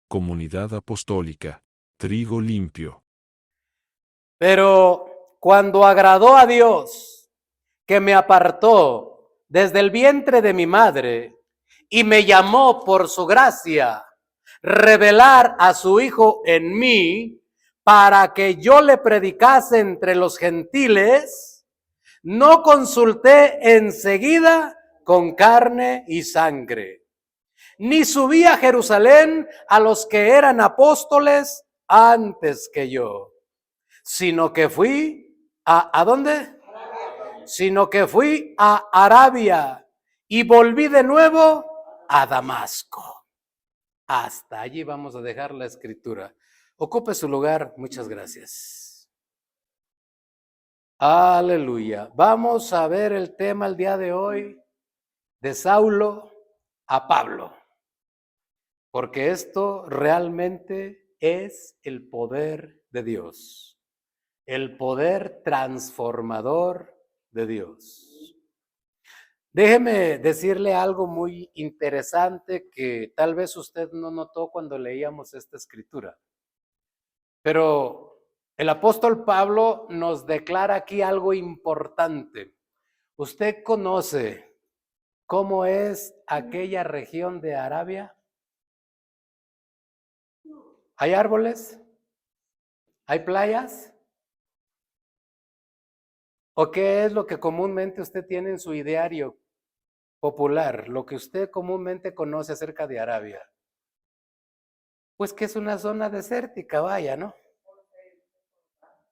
Comunidad Apostólica, Trigo Limpio. Pero cuando agradó a Dios, que me apartó desde el vientre de mi madre y me llamó por su gracia, revelar a su Hijo en mí, para que yo le predicase entre los gentiles, no consulté enseguida con carne y sangre, ni subí a Jerusalén a los que eran apóstoles antes que yo, sino que fui ¿a dónde? Sino que fui a Arabia y volví de nuevo a Damasco. Hasta allí vamos a dejar la escritura. Ocupe su lugar. Muchas gracias. Aleluya. Vamos a ver el tema el día de hoy, de Saulo a Pablo, porque esto realmente es el poder de Dios, el poder transformador de Dios. Déjeme decirle algo muy interesante que tal vez usted no notó cuando leíamos esta escritura. Pero el apóstol Pablo nos declara aquí algo importante. ¿Usted conoce cómo es aquella región de Arabia? ¿Hay árboles? ¿Hay playas? ¿O qué es lo que comúnmente usted tiene en su ideario popular, lo que usted comúnmente conoce acerca de Arabia? Pues que es una zona desértica, vaya, ¿no?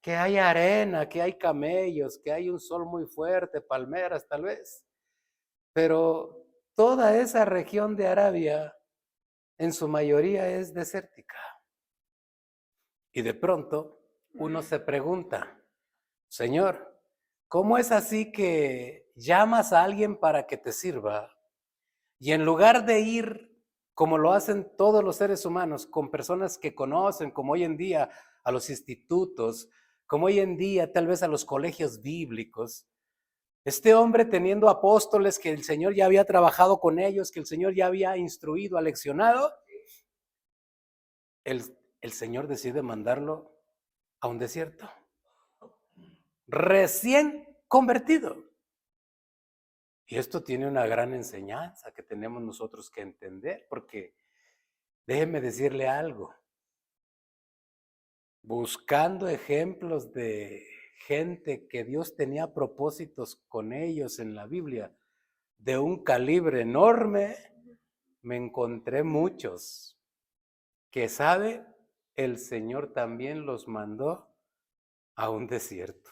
Que hay arena, que hay camellos, que hay un sol muy fuerte, palmeras tal vez. Pero toda esa región de Arabia en su mayoría es desértica. Y de pronto uno se pregunta, Señor, ¿cómo es así que llamas a alguien para que te sirva? Y en lugar de ir como lo hacen todos los seres humanos, con personas que conocen, como hoy en día a los institutos, como hoy en día tal vez a los colegios bíblicos, este hombre teniendo apóstoles que el Señor ya había trabajado con ellos, que el Señor ya había instruido, aleccionado, el Señor decide mandarlo a un desierto, recién convertido. Y esto tiene una gran enseñanza que tenemos nosotros que entender, porque déjeme decirle algo. Buscando ejemplos de gente que Dios tenía propósitos con ellos en la Biblia de un calibre enorme, me encontré muchos que sabe, el Señor también los mandó a un desierto.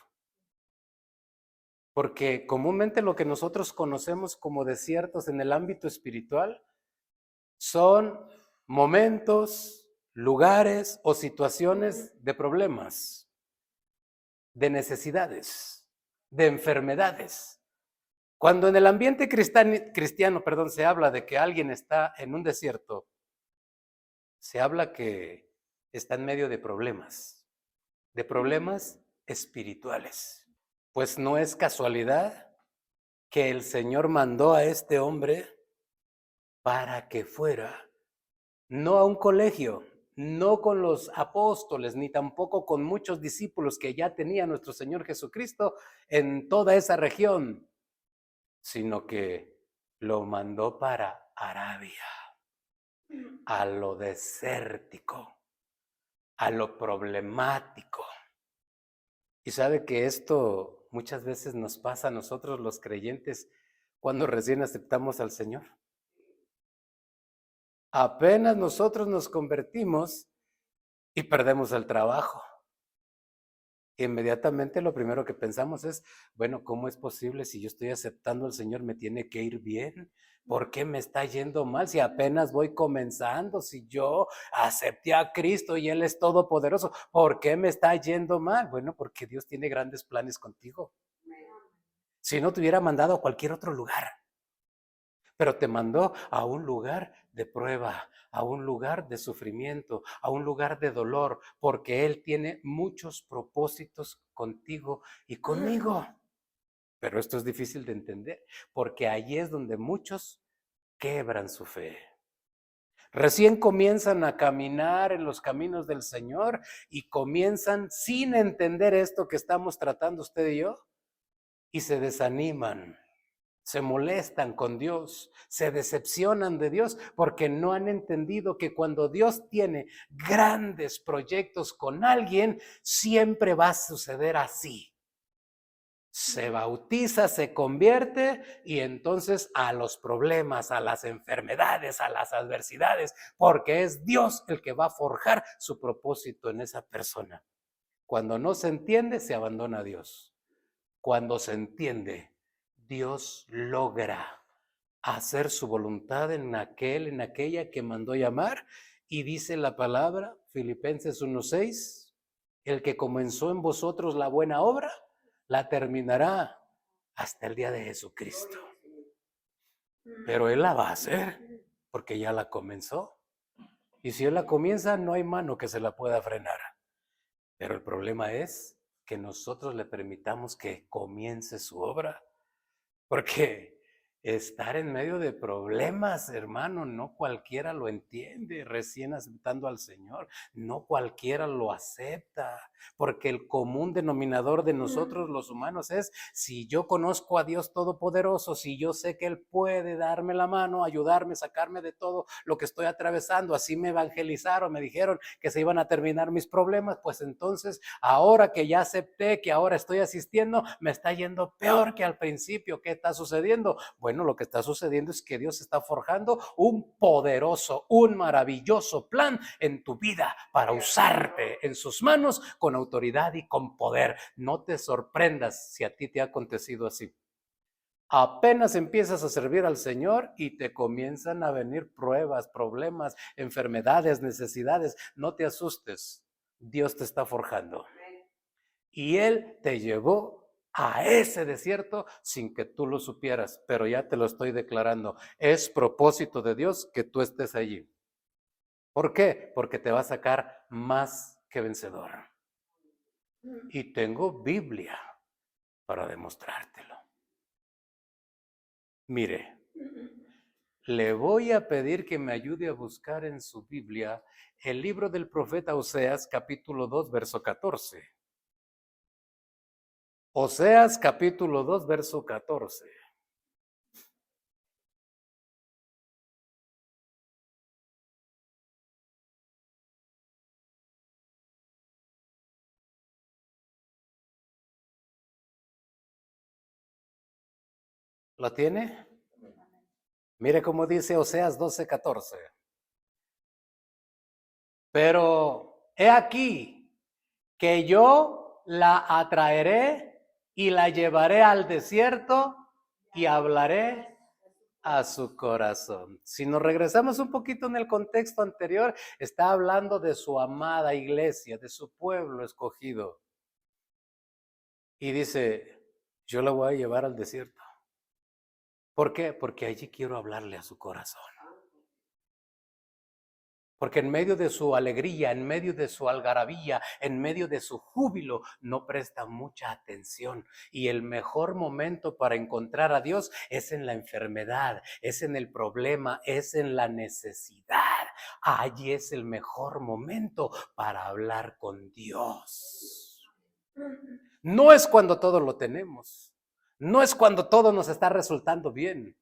Porque comúnmente lo que nosotros conocemos como desiertos en el ámbito espiritual son momentos, lugares o situaciones de problemas, de necesidades, de enfermedades. Cuando en el ambiente cristiano, se habla de que alguien está en un desierto, se habla que está en medio de problemas espirituales. Pues no es casualidad que el Señor mandó a este hombre para que fuera, no a un colegio, no con los apóstoles, ni tampoco con muchos discípulos que ya tenía nuestro Señor Jesucristo en toda esa región, sino que lo mandó para Arabia, a lo desértico, a lo problemático. Y sabe que esto muchas veces nos pasa a nosotros los creyentes cuando recién aceptamos al Señor. Apenas nosotros nos convertimos y perdemos el trabajo. Inmediatamente lo primero que pensamos es, bueno, ¿cómo es posible si yo estoy aceptando al Señor me tiene que ir bien? ¿Por qué me está yendo mal si apenas voy comenzando? Si yo acepté a Cristo y Él es todopoderoso, ¿por qué me está yendo mal? Bueno, porque Dios tiene grandes planes contigo. Si no te hubiera mandado a cualquier otro lugar, pero te mandó a un lugar de prueba, a un lugar de sufrimiento, a un lugar de dolor, porque Él tiene muchos propósitos contigo y conmigo. Pero esto es difícil de entender, porque allí es donde muchos quebran su fe. Recién comienzan a caminar en los caminos del Señor y comienzan sin entender esto que estamos tratando usted y yo, y se desaniman, se molestan con Dios, se decepcionan de Dios porque no han entendido que cuando Dios tiene grandes proyectos con alguien, siempre va a suceder así. Se bautiza, se convierte y entonces a los problemas, a las enfermedades, a las adversidades, porque es Dios el que va a forjar su propósito en esa persona. Cuando no se entiende, se abandona a Dios. Cuando se entiende, Dios logra hacer su voluntad en aquella que mandó llamar, y dice la palabra, Filipenses 1:6, el que comenzó en vosotros la buena obra, la terminará hasta el día de Jesucristo. Pero Él la va a hacer, porque ya la comenzó. Y si Él la comienza, no hay mano que se la pueda frenar. Pero el problema es que nosotros le permitamos que comience su obra. Porque estar en medio de problemas, hermano, no cualquiera lo entiende, recién aceptando al Señor, no cualquiera lo acepta, porque el común denominador de nosotros los humanos es, si yo conozco a Dios Todopoderoso, si yo sé que Él puede darme la mano, ayudarme, sacarme de todo lo que estoy atravesando, así me evangelizaron, me dijeron que se iban a terminar mis problemas, pues entonces, ahora que ya acepté, que ahora estoy asistiendo, me está yendo peor que al principio. ¿Qué está sucediendo? Bueno, lo que está sucediendo es que Dios está forjando un poderoso, un maravilloso plan en tu vida para usarte en sus manos con autoridad y con poder. No te sorprendas si a ti te ha acontecido así. Apenas empiezas a servir al Señor y te comienzan a venir pruebas, problemas, enfermedades, necesidades. No te asustes, Dios te está forjando. Y Él te llevó a ese desierto sin que tú lo supieras, pero ya te lo estoy declarando. Es propósito de Dios que tú estés allí. ¿Por qué? Porque te va a sacar más que vencedor. Y tengo Biblia para demostrártelo. Mire, le voy a pedir que me ayude a buscar en su Biblia el libro del profeta Oseas, capítulo 2, verso 14. Oseas, capítulo 2, verso 14. ¿Lo tiene? Mire cómo dice Oseas 12:14. Pero he aquí que yo la atraeré y la llevaré al desierto y hablaré a su corazón. Si nos regresamos un poquito en el contexto anterior, está hablando de su amada iglesia, de su pueblo escogido. Y dice, yo la voy a llevar al desierto. ¿Por qué? Porque allí quiero hablarle a su corazón. Porque en medio de su alegría, en medio de su algarabía, en medio de su júbilo, no presta mucha atención. Y el mejor momento para encontrar a Dios es en la enfermedad, es en el problema, es en la necesidad. Allí es el mejor momento para hablar con Dios. No es cuando todo lo tenemos. No es cuando todo nos está resultando bien.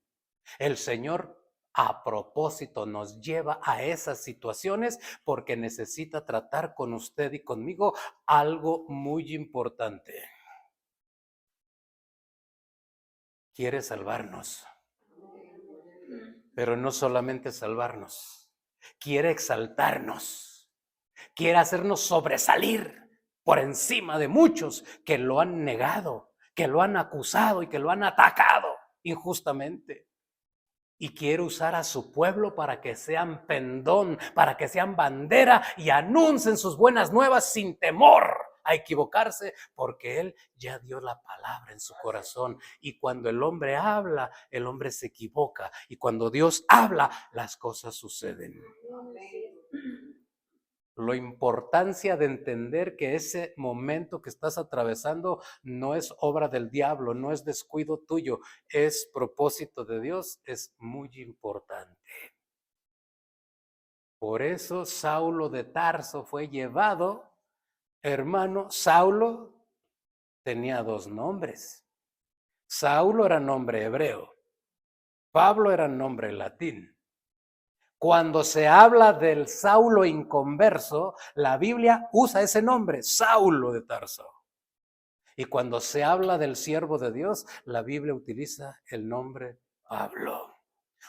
El Señor a propósito nos lleva a esas situaciones porque necesita tratar con usted y conmigo algo muy importante. Quiere salvarnos, pero no solamente salvarnos, quiere exaltarnos, quiere hacernos sobresalir por encima de muchos que lo han negado, que lo han acusado y que lo han atacado injustamente. Y quiere usar a su pueblo para que sean pendón, para que sean bandera y anuncien sus buenas nuevas sin temor a equivocarse, porque Él ya dio la palabra en su corazón. Y cuando el hombre habla, el hombre se equivoca. Y cuando Dios habla, las cosas suceden. La importancia de entender que ese momento que estás atravesando no es obra del diablo, no es descuido tuyo, es propósito de Dios, es muy importante. Por eso Saulo de Tarso fue llevado, hermano. Saulo tenía dos nombres. Saulo era nombre hebreo, Pablo era nombre latín. Cuando se habla del Saulo inconverso, la Biblia usa ese nombre, Saulo de Tarso. Y cuando se habla del siervo de Dios, la Biblia utiliza el nombre Pablo.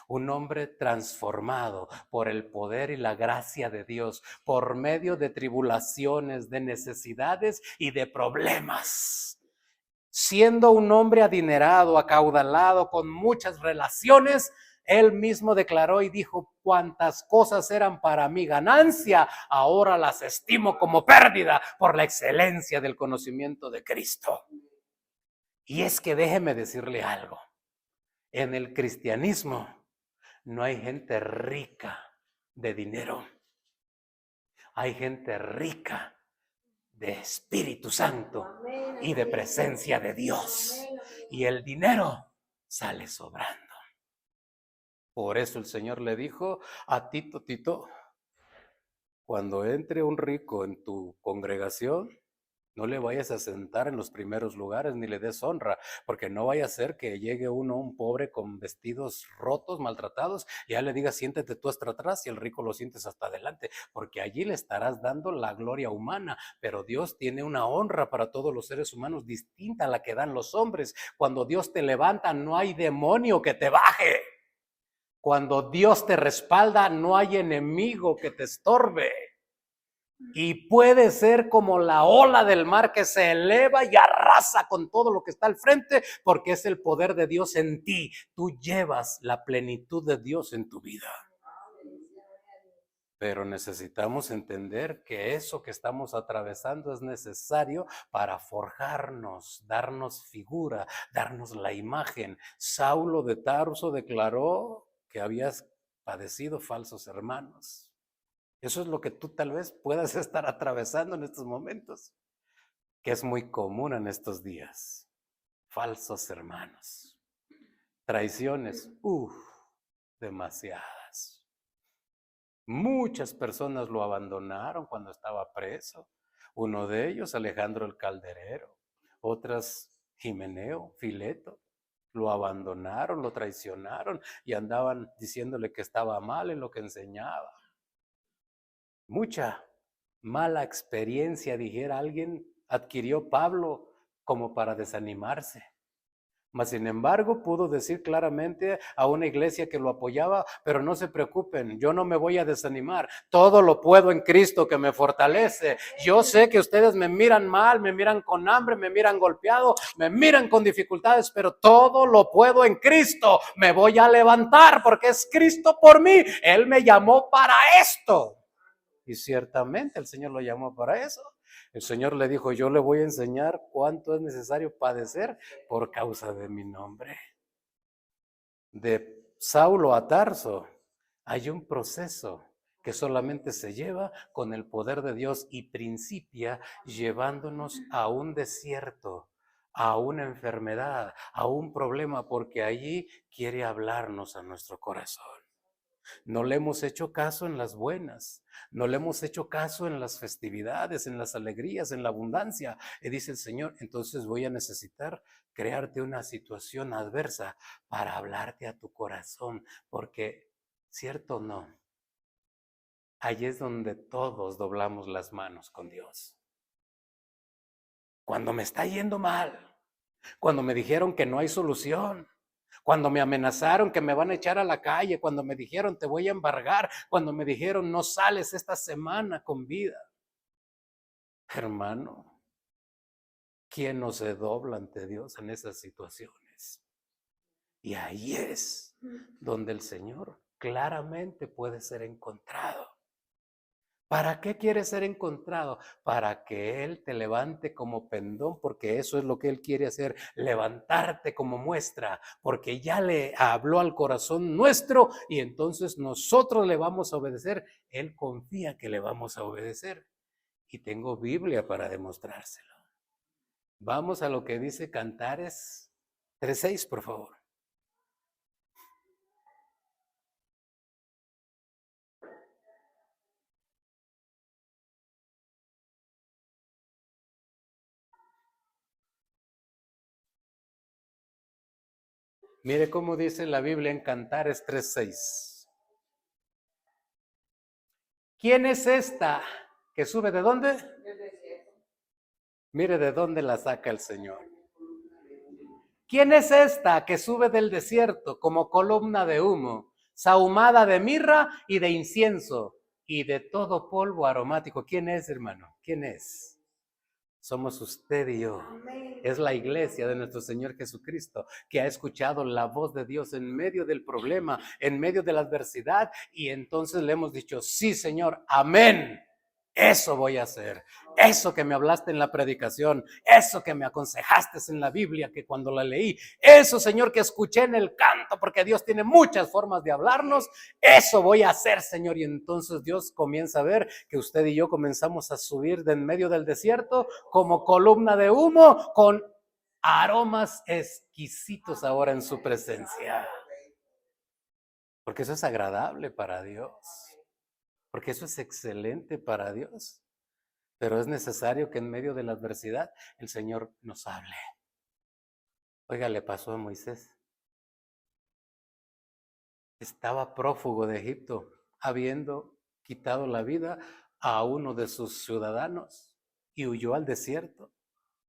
Un hombre transformado por el poder y la gracia de Dios, por medio de tribulaciones, de necesidades y de problemas. Siendo un hombre adinerado, acaudalado, con muchas relaciones, él mismo declaró y dijo: cuantas cosas eran para mí ganancia, ahora las estimo como pérdida por la excelencia del conocimiento de Cristo. Y es que déjeme decirle algo, en el cristianismo no hay gente rica de dinero, hay gente rica de Espíritu Santo y de presencia de Dios. Y el dinero sale sobrando. Por eso el Señor le dijo a Tito: Tito, cuando entre un rico en tu congregación, no le vayas a sentar en los primeros lugares ni le des honra, porque no vaya a ser que llegue un pobre con vestidos rotos, maltratados, y ya le digas: siéntete tú hasta atrás, y el rico lo sientes hasta adelante, porque allí le estarás dando la gloria humana. Pero Dios tiene una honra para todos los seres humanos distinta a la que dan los hombres. Cuando Dios te levanta, no hay demonio que te baje. Cuando Dios te respalda, no hay enemigo que te estorbe. Y puede ser como la ola del mar que se eleva y arrasa con todo lo que está al frente, porque es el poder de Dios en ti. Tú llevas la plenitud de Dios en tu vida. Pero necesitamos entender que eso que estamos atravesando es necesario para forjarnos, darnos figura, darnos la imagen. Saulo de Tarso declaró que habías padecido falsos hermanos. Eso es lo que tú tal vez puedas estar atravesando en estos momentos, que es muy común en estos días. Falsos hermanos. Traiciones, demasiadas. Muchas personas lo abandonaron cuando estaba preso. Uno de ellos, Alejandro el Calderero. Otras, Himeneo, Fileto. Lo abandonaron, lo traicionaron y andaban diciéndole que estaba mal en lo que enseñaba. Mucha mala experiencia, dijera alguien, adquirió Pablo como para desanimarse. Mas sin embargo pudo decir claramente a una iglesia que lo apoyaba: pero no se preocupen, yo no me voy a desanimar, todo lo puedo en Cristo que me fortalece. Yo sé que ustedes me miran mal, me miran con hambre, me miran golpeado, me miran con dificultades, pero todo lo puedo en Cristo. Me voy a levantar porque es Cristo por mí. Él me llamó para esto. Y ciertamente el Señor lo llamó para eso. El Señor le dijo: yo le voy a enseñar cuánto es necesario padecer por causa de mi nombre. De Saulo a Tarso hay un proceso que solamente se lleva con el poder de Dios y principia llevándonos a un desierto, a una enfermedad, a un problema, porque allí quiere hablarnos a nuestro corazón. No le hemos hecho caso en las buenas, no le hemos hecho caso en las festividades, en las alegrías, en la abundancia. Y dice el Señor: entonces voy a necesitar crearte una situación adversa para hablarte a tu corazón, porque, ¿cierto o no? Ahí es donde todos doblamos las manos con Dios. Cuando me está yendo mal, cuando me dijeron que no hay solución, cuando me amenazaron que me van a echar a la calle, cuando me dijeron te voy a embargar, cuando me dijeron no sales esta semana con vida. Hermano, ¿quién no se dobla ante Dios en esas situaciones? Y ahí es donde el Señor claramente puede ser encontrado. ¿Para qué quiere ser encontrado? Para que Él te levante como pendón, porque eso es lo que Él quiere hacer, levantarte como muestra, porque ya le habló al corazón nuestro y entonces nosotros le vamos a obedecer. Él confía que le vamos a obedecer y tengo Biblia para demostrárselo. Vamos a lo que dice Cantares 3:6, por favor. Mire cómo dice la Biblia en Cantares 3:6. ¿Quién es esta que sube de dónde? Mire de dónde la saca el Señor. ¿Quién es esta que sube del desierto como columna de humo, sahumada de mirra y de incienso y de todo polvo aromático? ¿Quién es, hermano? ¿Quién es? Somos usted y yo. Es la iglesia de nuestro Señor Jesucristo que ha escuchado la voz de Dios en medio del problema, en medio de la adversidad, y entonces le hemos dicho, sí, Señor, amén. Eso voy a hacer. Eso que me hablaste en la predicación, eso que me aconsejaste en la Biblia, que cuando la leí, eso, Señor, que escuché en el canto, porque Dios tiene muchas formas de hablarnos, eso voy a hacer, Señor. Y entonces Dios comienza a ver que usted y yo comenzamos a subir de en medio del desierto como columna de humo con aromas exquisitos ahora en su presencia. Porque eso es agradable para Dios. Porque eso es excelente para Dios. Pero es necesario que en medio de la adversidad el Señor nos hable. Oiga, le pasó a Moisés. Estaba prófugo de Egipto, habiendo quitado la vida a uno de sus ciudadanos y huyó al desierto.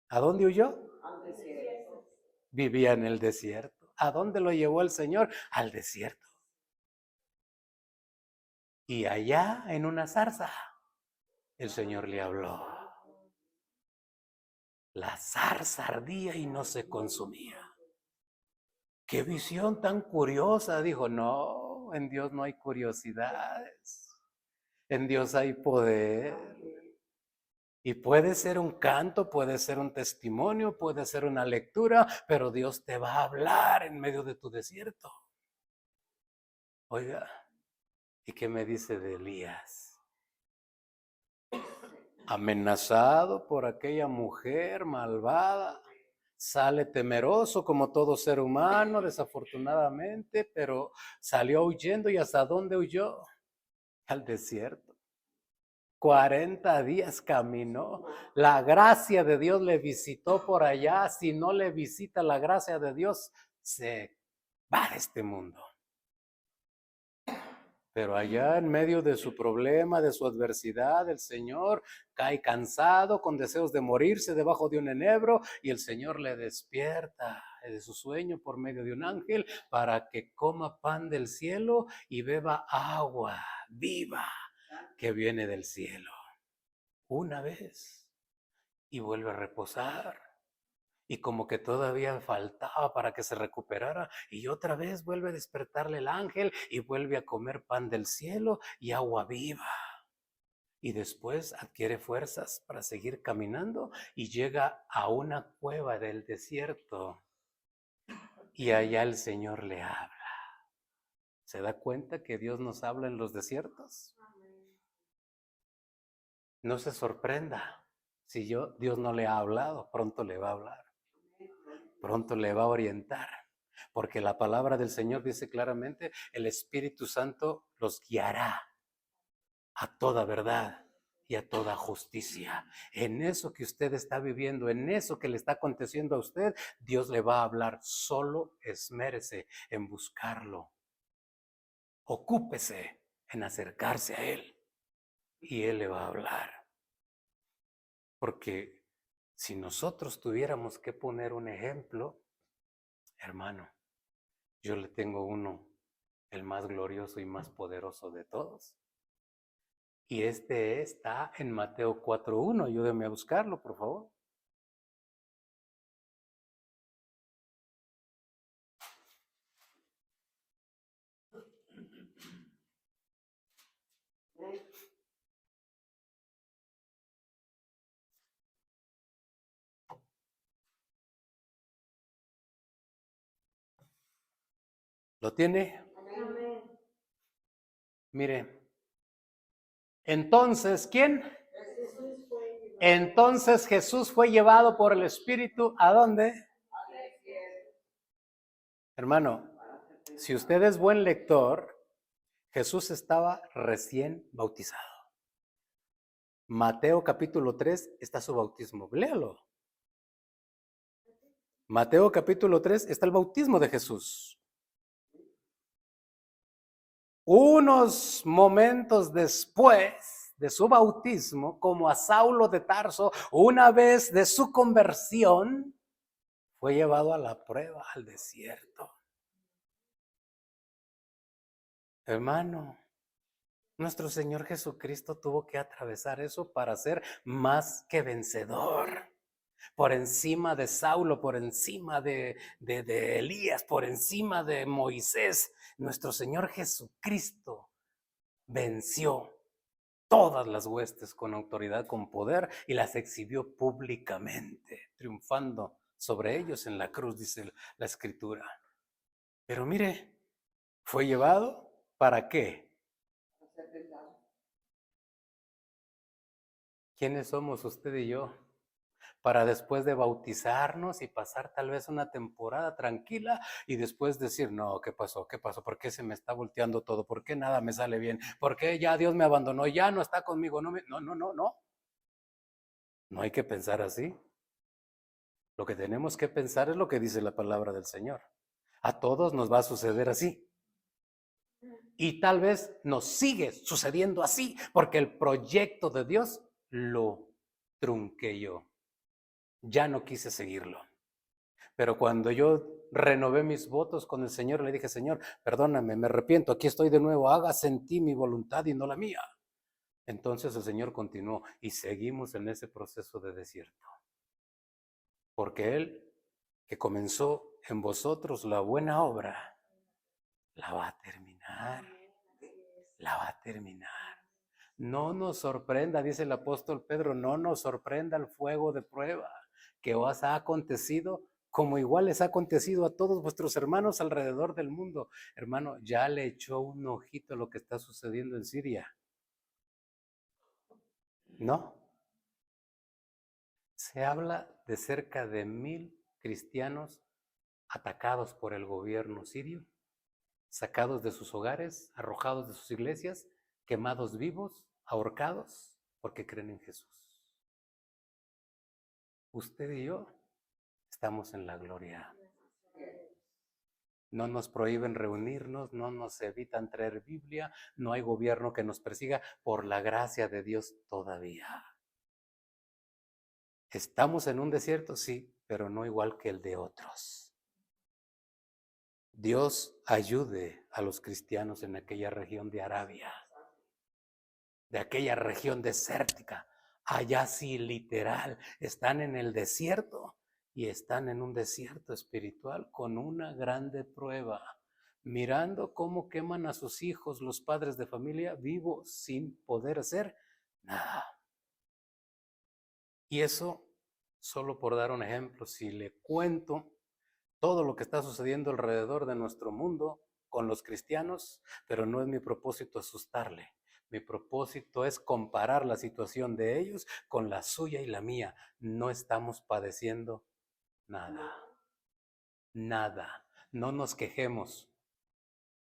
¿A dónde huyó? Al desierto. Vivía en el desierto. ¿A dónde lo llevó el Señor? Al desierto. Y allá en una zarza, el Señor le habló. La zarza ardía y no se consumía. ¡Qué visión tan curiosa! Dijo, no, en Dios no hay curiosidades. En Dios hay poder. Y puede ser un canto, puede ser un testimonio, puede ser una lectura, pero Dios te va a hablar en medio de tu desierto. Oiga, ¿y qué me dice de Elías? Amenazado por aquella mujer malvada, sale temeroso como todo ser humano, desafortunadamente, pero salió huyendo. ¿Y hasta dónde huyó? Al desierto. 40 días caminó. La gracia de Dios le visitó por allá. Si no le visita la gracia de Dios, se va de este mundo. Pero allá en medio de su problema, de su adversidad, el Señor cae cansado, con deseos de morirse debajo de un enebro, y el Señor le despierta de su sueño por medio de un ángel para que coma pan del cielo y beba agua viva que viene del cielo. Una vez y vuelve a reposar. Y como que todavía faltaba para que se recuperara, y otra vez vuelve a despertarle el ángel y vuelve a comer pan del cielo y agua viva. Y después adquiere fuerzas para seguir caminando y llega a una cueva del desierto. Y allá el Señor le habla. ¿Se da cuenta que Dios nos habla en los desiertos? No se sorprenda. Si Dios no le ha hablado, pronto le va a hablar. Pronto le va a orientar, porque la palabra del Señor dice claramente, el Espíritu Santo los guiará a toda verdad y a toda justicia. En eso que usted está viviendo, en eso que le está aconteciendo a usted, Dios le va a hablar. Solo esmérese en buscarlo. Ocúpese en acercarse a Él y Él le va a hablar. Porque si nosotros tuviéramos que poner un ejemplo, hermano, yo le tengo uno, el más glorioso y más poderoso de todos. Y este está en Mateo 4:1. Ayúdeme a buscarlo, por favor. ¿Lo tiene? Amén. Mire. Entonces, ¿quién? Entonces Jesús fue llevado por el Espíritu, ¿a dónde? Hermano, si usted es buen lector, Jesús estaba recién bautizado. Mateo capítulo 3 está su bautismo. Léalo. Mateo capítulo 3 está el bautismo de Jesús. Unos momentos después de su bautismo, como a Saulo de Tarso, una vez de su conversión, fue llevado a la prueba, al desierto. Hermano, nuestro Señor Jesucristo tuvo que atravesar eso para ser más que vencedor. Por encima de Saulo, por encima de Elías, por encima de Moisés, nuestro Señor Jesucristo venció todas las huestes con autoridad, con poder, y las exhibió públicamente, triunfando sobre ellos en la cruz, dice la Escritura. Pero mire, fue llevado ¿para qué? ¿Quiénes somos usted y yo? Para después de bautizarnos y pasar tal vez una temporada tranquila y después decir, no, ¿qué pasó? ¿Qué pasó? ¿Por qué se me está volteando todo? ¿Por qué nada me sale bien? ¿Por qué ya Dios me abandonó? Ya no está conmigo. No, no. No hay que pensar así. Lo que tenemos que pensar es lo que dice la palabra del Señor. A todos nos va a suceder así. Y tal vez nos sigue sucediendo así porque el proyecto de Dios lo trunqué yo. Ya no quise seguirlo. Pero cuando yo renové mis votos con el Señor, le dije, Señor, perdóname, me arrepiento, aquí estoy de nuevo, hágase en ti mi voluntad y no la mía. Entonces el Señor continuó y seguimos en ese proceso de desierto. Porque Él, que comenzó en vosotros la buena obra, la va a terminar. La va a terminar. No nos sorprenda, dice el apóstol Pedro, no nos sorprenda el fuego de prueba que os ha acontecido, como igual les ha acontecido a todos vuestros hermanos alrededor del mundo. Hermano, ya le echó un ojito a lo que está sucediendo en Siria. ¿No? Se habla de cerca de 1,000 cristianos atacados por el gobierno sirio, sacados de sus hogares, arrojados de sus iglesias, quemados vivos, ahorcados, porque creen en Jesús. Usted y yo estamos en la gloria. No nos prohíben reunirnos, no nos evitan traer Biblia, no hay gobierno que nos persiga por la gracia de Dios todavía. ¿Estamos en un desierto? Sí, pero no igual que el de otros. Dios ayude a los cristianos en aquella región de Arabia, de aquella región desértica. Allá sí, literal, están en el desierto y están en un desierto espiritual con una grande prueba, mirando cómo queman a sus hijos los padres de familia vivos sin poder hacer nada. Y eso solo por dar un ejemplo. Si le cuento todo lo que está sucediendo alrededor de nuestro mundo con los cristianos, pero no es mi propósito asustarle. Mi propósito es comparar la situación de ellos con la suya y la mía. No estamos padeciendo nada. Nada. No nos quejemos.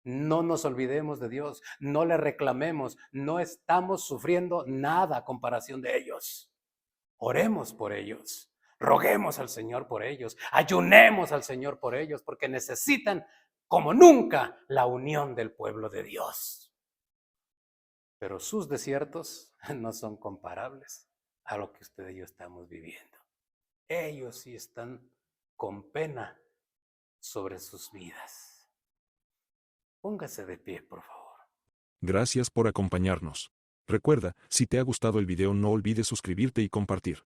No nos olvidemos de Dios. No le reclamemos. No estamos sufriendo nada a comparación de ellos. Oremos por ellos. Roguemos al Señor por ellos. Ayunemos al Señor por ellos porque necesitan como nunca la unión del pueblo de Dios. Pero sus desiertos no son comparables a lo que usted y yo estamos viviendo. Ellos sí están con pena sobre sus vidas. Póngase de pie, por favor. Gracias por acompañarnos. Recuerda, si te ha gustado el video no olvides suscribirte y compartir.